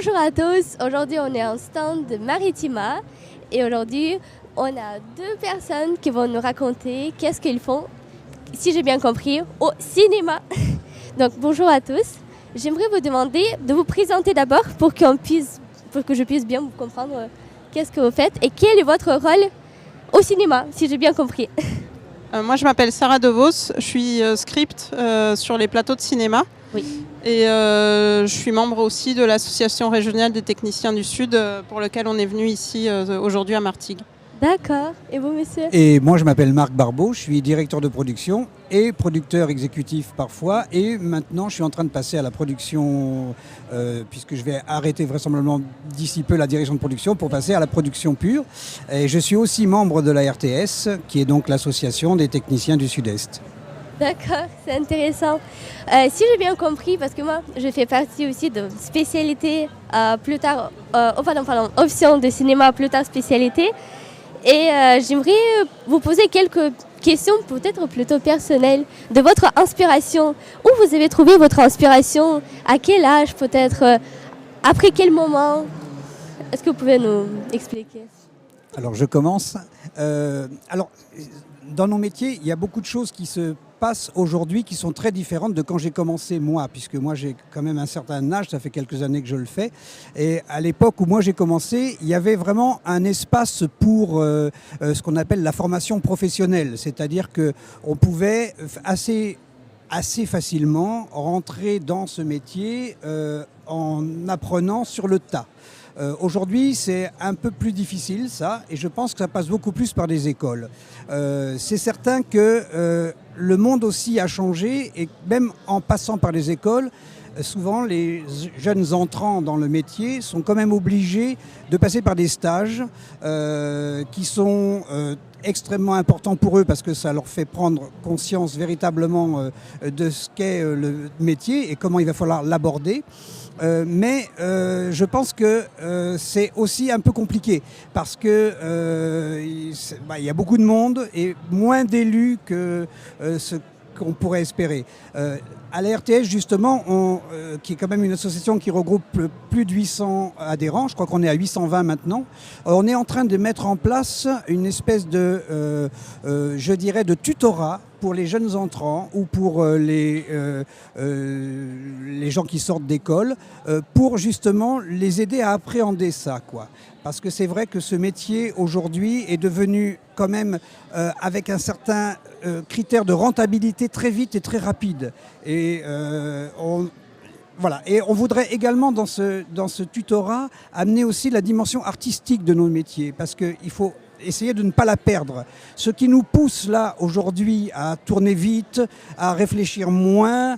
Bonjour à tous, aujourd'hui on est en stand de Maritima et aujourd'hui on a deux personnes qui vont nous raconter qu'est-ce qu'ils font, si j'ai bien compris, au cinéma. Donc bonjour à tous, j'aimerais vous demander de vous présenter d'abord pour que je puisse bien vous comprendre qu'est-ce que vous faites et quel est votre rôle au cinéma, si j'ai bien compris. Moi, je m'appelle Sarah DeVos, je suis script sur les plateaux de cinéma. Oui. Et je suis membre aussi de l'Association régionale des techniciens du Sud, pour lequel on est venu ici aujourd'hui à Martigues. D'accord. Et vous, monsieur ? Et moi, je m'appelle Marc Barbeau, je suis directeur de production et producteur exécutif parfois. Et maintenant, je suis en train de passer à la production, puisque je vais arrêter vraisemblablement d'ici peu la direction de production pour passer à la production pure. Et je suis aussi membre de la RTS, qui est donc l'Association des techniciens du Sud-Est. D'accord, c'est intéressant. Si j'ai bien compris, parce que moi, je fais partie aussi de spécialité option de cinéma plus tard spécialité. Et j'aimerais vous poser quelques questions peut-être plutôt personnelles de votre inspiration. Où vous avez trouvé votre inspiration ? À quel âge peut-être ? Après quel moment ? Est-ce que vous pouvez nous expliquer ? Alors, je commence. Dans nos métiers, il y a beaucoup de choses qui se passent aujourd'hui qui sont très différentes de quand j'ai commencé moi, puisque moi j'ai quand même un certain âge, ça fait quelques années que je le fais. Et à l'époque où moi j'ai commencé, il y avait vraiment un espace pour ce qu'on appelle la formation professionnelle, c'est-à-dire qu'on pouvait assez facilement rentrer dans ce métier en apprenant sur le tas. Aujourd'hui, c'est un peu plus difficile, ça, et je pense que ça passe beaucoup plus par des écoles. C'est certain que le monde aussi a changé, et même en passant par les écoles, souvent les jeunes entrants dans le métier sont quand même obligés de passer par des stages qui sont extrêmement importants pour eux parce que ça leur fait prendre conscience véritablement de ce qu'est le métier et comment il va falloir l'aborder. Mais je pense que c'est aussi un peu compliqué parce que il y a beaucoup de monde et moins d'élus que ce qu'on pourrait espérer. À la RTS, justement, qui est quand même une association qui regroupe plus de 800 adhérents, je crois qu'on est à 820 maintenant, on est en train de mettre en place une espèce de, je dirais, de tutorat pour les jeunes entrants ou pour les gens qui sortent d'école, pour justement les aider à appréhender ça, quoi. Parce que c'est vrai que ce métier aujourd'hui est devenu quand même avec un certain critère de rentabilité très vite et très rapide. Et voilà. Et on voudrait également dans ce tutorat amener aussi la dimension artistique de nos métiers, parce qu'il faut essayer de ne pas la perdre. Ce qui nous pousse là aujourd'hui à tourner vite, à réfléchir moins,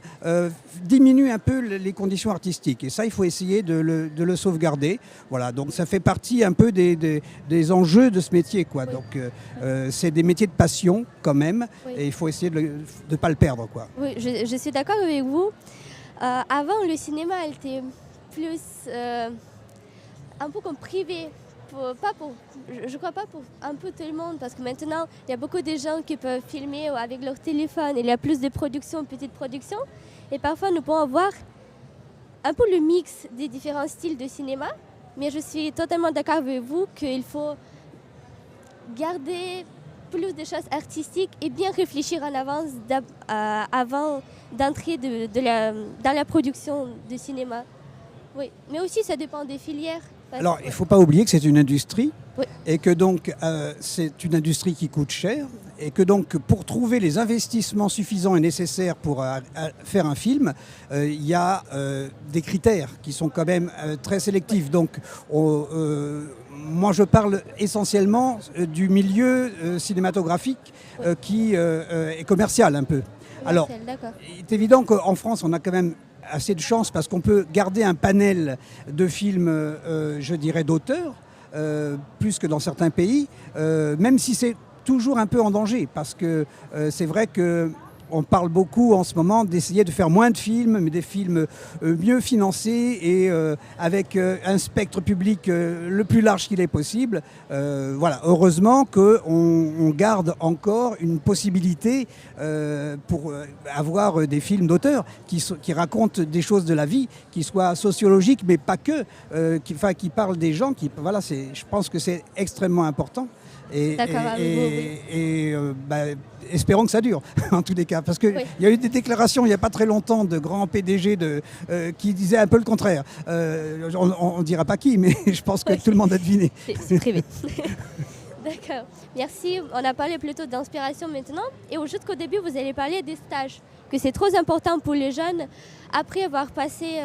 diminue un peu les conditions artistiques. Et ça, il faut essayer de le sauvegarder. Voilà, donc ça fait partie un peu des enjeux de ce métier, quoi. Oui. Donc c'est des métiers de passion quand même, oui. Et il faut essayer de ne pas le perdre, quoi. Oui, je suis d'accord avec vous. Avant, le cinéma elle était plus un peu comme privé. Je crois pas pour un peu tout le monde, parce que maintenant, il y a beaucoup de gens qui peuvent filmer avec leur téléphone. Il y a plus de productions, petites productions. Et parfois, nous pouvons voir un peu le mix des différents styles de cinéma. Mais je suis totalement d'accord avec vous qu'il faut garder plus de choses artistiques et bien réfléchir en avance avant d'entrer dans la production de cinéma. Oui, mais aussi, ça dépend des filières. Alors, il ne faut pas oublier que c'est une industrie, oui. Et que donc c'est une industrie qui coûte cher, et que donc pour trouver les investissements suffisants et nécessaires pour faire un film, il y a des critères qui sont quand même très sélectifs. Donc, moi, je parle essentiellement du milieu cinématographique qui est commercial un peu. Alors, il est évident qu'en France, on a quand même assez de chance parce qu'on peut garder un panel de films, je dirais, d'auteurs, plus que dans certains pays, même si c'est toujours un peu en danger, parce que c'est vrai que on parle beaucoup en ce moment d'essayer de faire moins de films, mais des films mieux financés et avec un spectre public le plus large qu'il est possible. Voilà, heureusement qu'on garde encore une possibilité pour avoir des films d'auteurs qui racontent des choses de la vie, qui soient sociologiques, mais pas que, qui parlent des gens. Voilà, je pense que c'est extrêmement important. Espérons que ça dure, en tous les cas. Parce qu'il y a eu des déclarations il n'y a pas très longtemps de grands PDG qui disaient un peu le contraire. On ne dira pas qui, mais je pense que tout le monde a deviné. C'est privé. D'accord. Merci. On a parlé plutôt d'inspiration maintenant. Et juste qu'au début, vous allez parler des stages. Que c'est trop important pour les jeunes, après avoir passé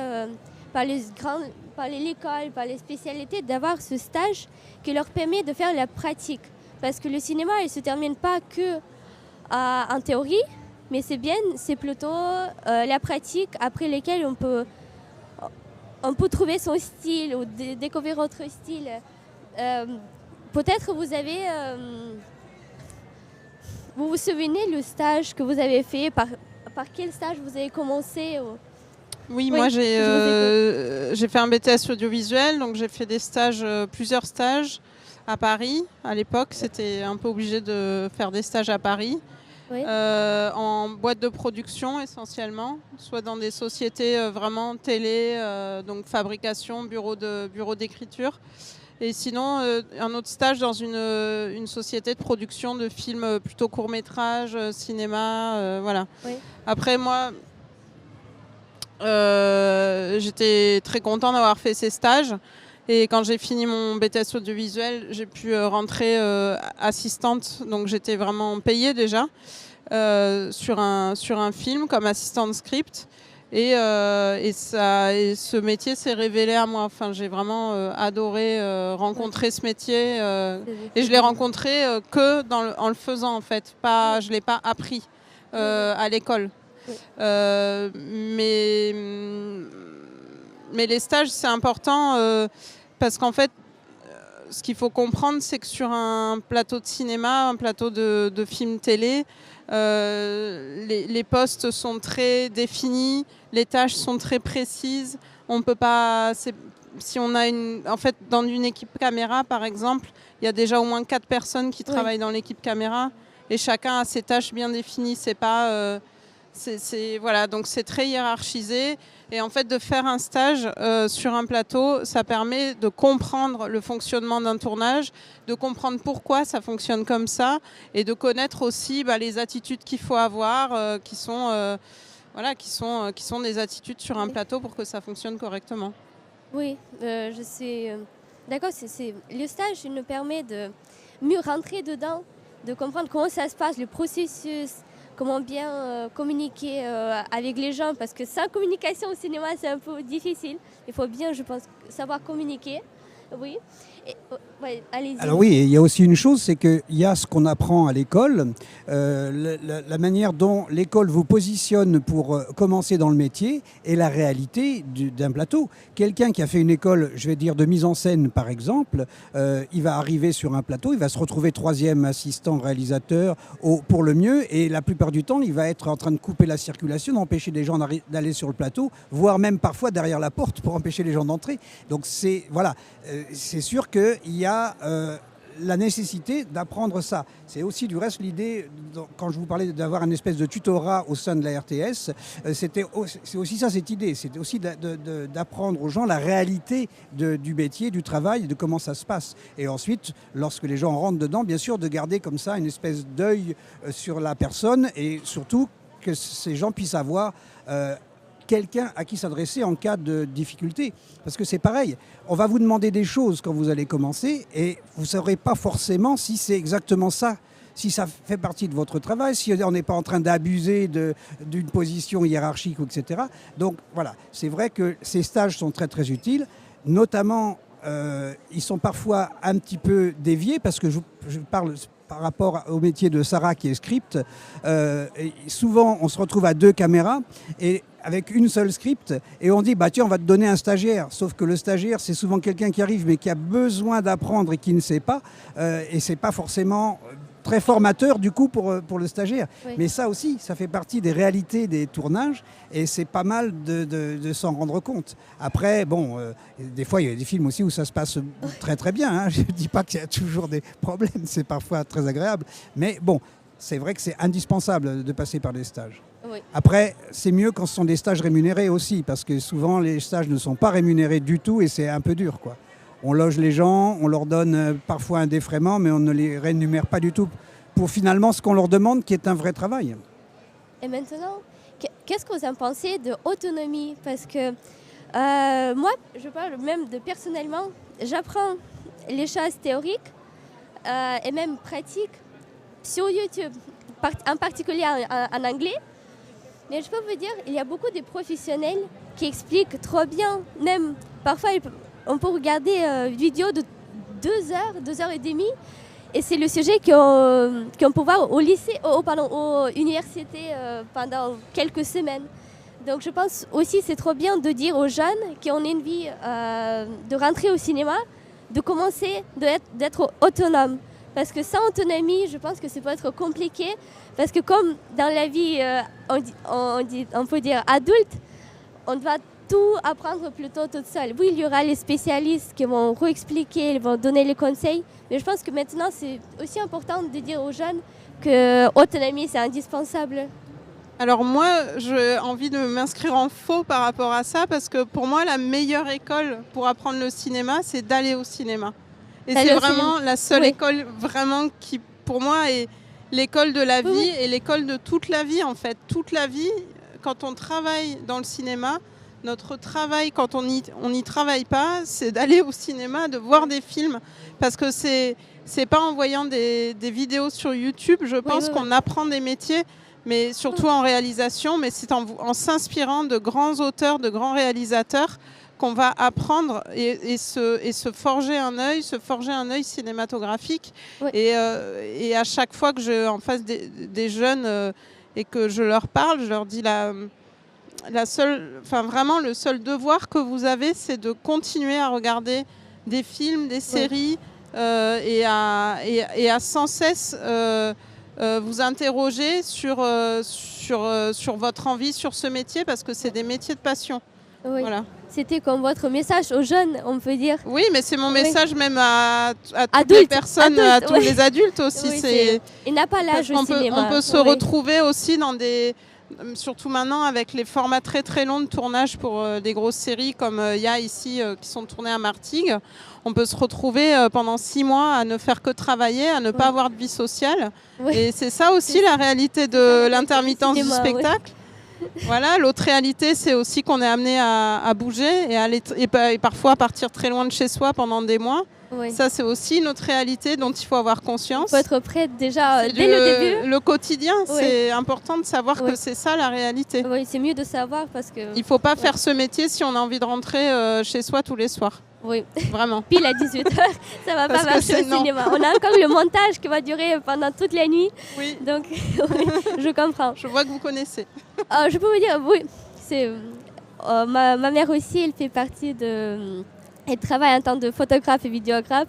par l'école, par les spécialités, d'avoir ce stage qui leur permet de faire la pratique. Parce que le cinéma, il ne se termine pas que en théorie, mais c'est plutôt la pratique après laquelle on peut trouver son style ou découvrir autre style. Peut-être vous vous souvenez le stage que vous avez fait, par quel stage vous avez commencé Oui, moi j'ai fait un BTS audiovisuel, donc j'ai fait des stages, plusieurs stages à Paris. À l'époque, c'était un peu obligé de faire des stages à Paris, en boîte de production essentiellement, soit dans des sociétés vraiment télé, donc fabrication, bureau d'écriture. Et sinon, un autre stage dans une société de production de films plutôt court-métrage, cinéma, voilà. Oui. Après, moi, j'étais très contente d'avoir fait ces stages. Et quand j'ai fini mon BTS audiovisuel, j'ai pu rentrer assistante. Donc j'étais vraiment payée déjà sur un film comme assistante script. Et ce métier s'est révélé à moi. Enfin, j'ai vraiment adoré rencontrer ce métier. Et je l'ai rencontré que en le faisant, en fait. Je ne l'ai pas appris à l'école. Mais les stages, c'est important parce qu'en fait, ce qu'il faut comprendre, c'est que sur un plateau de cinéma, un plateau de film télé, les postes sont très définis, les tâches sont très précises. On peut pas. Si on a en fait, dans une équipe caméra, par exemple, il y a déjà au moins 4 personnes qui travaillent dans l'équipe caméra et chacun a ses tâches bien définies. C'est pas. Voilà, donc c'est très hiérarchisé. Et en fait, de faire un stage sur un plateau, ça permet de comprendre le fonctionnement d'un tournage, de comprendre pourquoi ça fonctionne comme ça, et de connaître aussi les attitudes qu'il faut avoir, qui sont des attitudes sur un plateau pour que ça fonctionne correctement. Oui, je suis d'accord. Le stage nous permet de mieux rentrer dedans, de comprendre comment ça se passe, le processus. Comment bien communiquer avec les gens, parce que sans communication au cinéma, c'est un peu difficile. Il faut bien, je pense, savoir communiquer. Oui. Allez-y. Alors oui, il y a aussi une chose, c'est qu'il y a ce qu'on apprend à l'école, la manière dont l'école vous positionne pour commencer dans le métier et la réalité d'un plateau. Quelqu'un qui a fait une école, je vais dire, de mise en scène, par exemple, il va arriver sur un plateau, il va se retrouver 3e assistant réalisateur pour le mieux, et la plupart du temps, il va être en train de couper la circulation, d'empêcher les gens d'aller sur le plateau, voire même parfois derrière la porte pour empêcher les gens d'entrer. Donc c'est sûr qu'il y a la nécessité d'apprendre ça. C'est aussi du reste l'idée, quand je vous parlais d'avoir une espèce de tutorat au sein de la RTS, c'est aussi ça cette idée, c'est aussi d'apprendre aux gens la réalité du métier, du travail, de comment ça se passe. Et ensuite, lorsque les gens rentrent dedans, bien sûr, de garder comme ça une espèce d'œil sur la personne et surtout que ces gens puissent avoir quelqu'un à qui s'adresser en cas de difficulté. Parce que c'est pareil, on va vous demander des choses quand vous allez commencer et vous ne saurez pas forcément si c'est exactement ça, si ça fait partie de votre travail, si on n'est pas en train d'abuser d'une position hiérarchique, etc. Donc voilà, c'est vrai que ces stages sont très très utiles, notamment ils sont parfois un petit peu déviés parce que je parle par rapport au métier de Sarah qui est script. Souvent on se retrouve à 2 caméras et avec une seule script et on dit tiens, on va te donner un stagiaire, sauf que le stagiaire c'est souvent quelqu'un qui arrive mais qui a besoin d'apprendre et qui ne sait pas et c'est pas forcément très formateur du coup pour le stagiaire. Oui. Mais ça aussi, ça fait partie des réalités des tournages et c'est pas mal de s'en rendre compte. Après, bon, des fois il y a des films aussi où ça se passe très très bien. Hein. Je ne dis pas qu'il y a toujours des problèmes, c'est parfois très agréable. Mais bon, c'est vrai que c'est indispensable de passer par des stages. Oui. Après, c'est mieux quand ce sont des stages rémunérés aussi, parce que souvent les stages ne sont pas rémunérés du tout et c'est un peu dur, quoi. On loge les gens, on leur donne parfois un défraiement, mais on ne les rémunère pas du tout pour finalement ce qu'on leur demande, qui est un vrai travail. Et maintenant, qu'est-ce que vous en pensez de autonomie? Parce que moi, je parle même de personnellement, j'apprends les choses théoriques et même pratiques sur YouTube, en particulier en anglais. Mais je peux vous dire, il y a beaucoup de professionnels qui expliquent trop bien. Même parfois, on peut regarder une vidéo de 2 heures, 2 heures et demie. Et c'est le sujet qu'on peut voir au lycée, aux universités pendant quelques semaines. Donc je pense aussi c'est trop bien de dire aux jeunes qui ont envie de rentrer au cinéma, de commencer d'être autonome. Parce que sans autonomie, je pense que ça peut être compliqué. Parce que comme dans la vie, on peut dire adulte, on doit tout apprendre plutôt toute seule. Oui, il y aura les spécialistes qui vont réexpliquer, ils vont donner les conseils. Mais je pense que maintenant, c'est aussi important de dire aux jeunes que l'autonomie, c'est indispensable. Alors moi, j'ai envie de m'inscrire en faux par rapport à ça, parce que pour moi, la meilleure école pour apprendre le cinéma, c'est d'aller au cinéma. Et c'est vraiment la seule école vraiment qui, pour moi, est l'école de la vie et l'école de toute la vie, en fait. Toute la vie, quand on travaille dans le cinéma, notre travail, quand on n'y travaille pas, c'est d'aller au cinéma, de voir des films. Parce que c'est pas en voyant des vidéos sur YouTube, je pense qu'on apprend des métiers, mais surtout en réalisation, mais c'est en s'inspirant de grands auteurs, de grands réalisateurs, qu'on va apprendre et se forger un œil cinématographique. Oui. Et à chaque fois que je en face des jeunes et que je leur parle, je leur dis vraiment le seul devoir que vous avez, c'est de continuer à regarder des films, des séries et à sans cesse vous interroger sur votre envie, sur ce métier, parce que c'est des métiers de passion. Oui. Voilà. C'était comme votre message aux jeunes, on peut dire. Oui, mais c'est mon message même à toutes les personnes, à tous les adultes aussi. Oui, il n'a pas l'âge au cinéma. On peut se retrouver aussi dans des... Surtout maintenant avec les formats très très longs de tournage pour des grosses séries comme il y a ici qui sont tournées à Martigues. On peut se retrouver pendant 6 mois à ne faire que travailler, à ne pas avoir de vie sociale. Et c'est ça aussi la réalité de l'intermittence du spectacle. Voilà, l'autre réalité, c'est aussi qu'on est amené à bouger et parfois à partir très loin de chez soi pendant des mois. Oui. Ça, c'est aussi notre réalité dont il faut avoir conscience. Il faut être prête déjà dès le début. Le quotidien, c'est important de savoir que c'est ça la réalité. Oui, c'est mieux de savoir parce que... Il ne faut pas faire ce métier si on a envie de rentrer chez soi tous les soirs. Oui. Vraiment. Pile à 18h, ça ne va pas marcher au cinéma. On a encore le montage qui va durer pendant toute la nuit. Oui. Donc, je comprends. Je vois que vous connaissez. Je peux vous dire, oui. Ma mère aussi, elle fait partie de... Elle travaille en tant que photographe et vidéographe.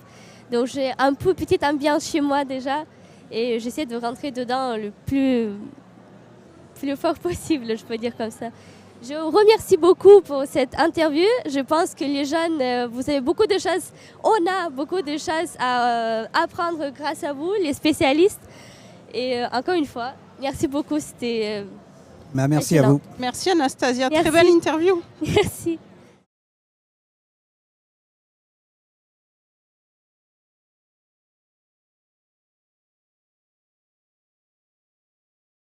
Donc j'ai un peu petite ambiance chez moi déjà. Et j'essaie de rentrer dedans le plus fort possible, je peux dire comme ça. Je vous remercie beaucoup pour cette interview. Je pense que les jeunes, vous avez beaucoup de choses. On a beaucoup de choses à apprendre grâce à vous, les spécialistes. Et encore une fois, merci beaucoup. C'était merci à vous. Merci Anastasia. Merci. Très belle interview. Merci.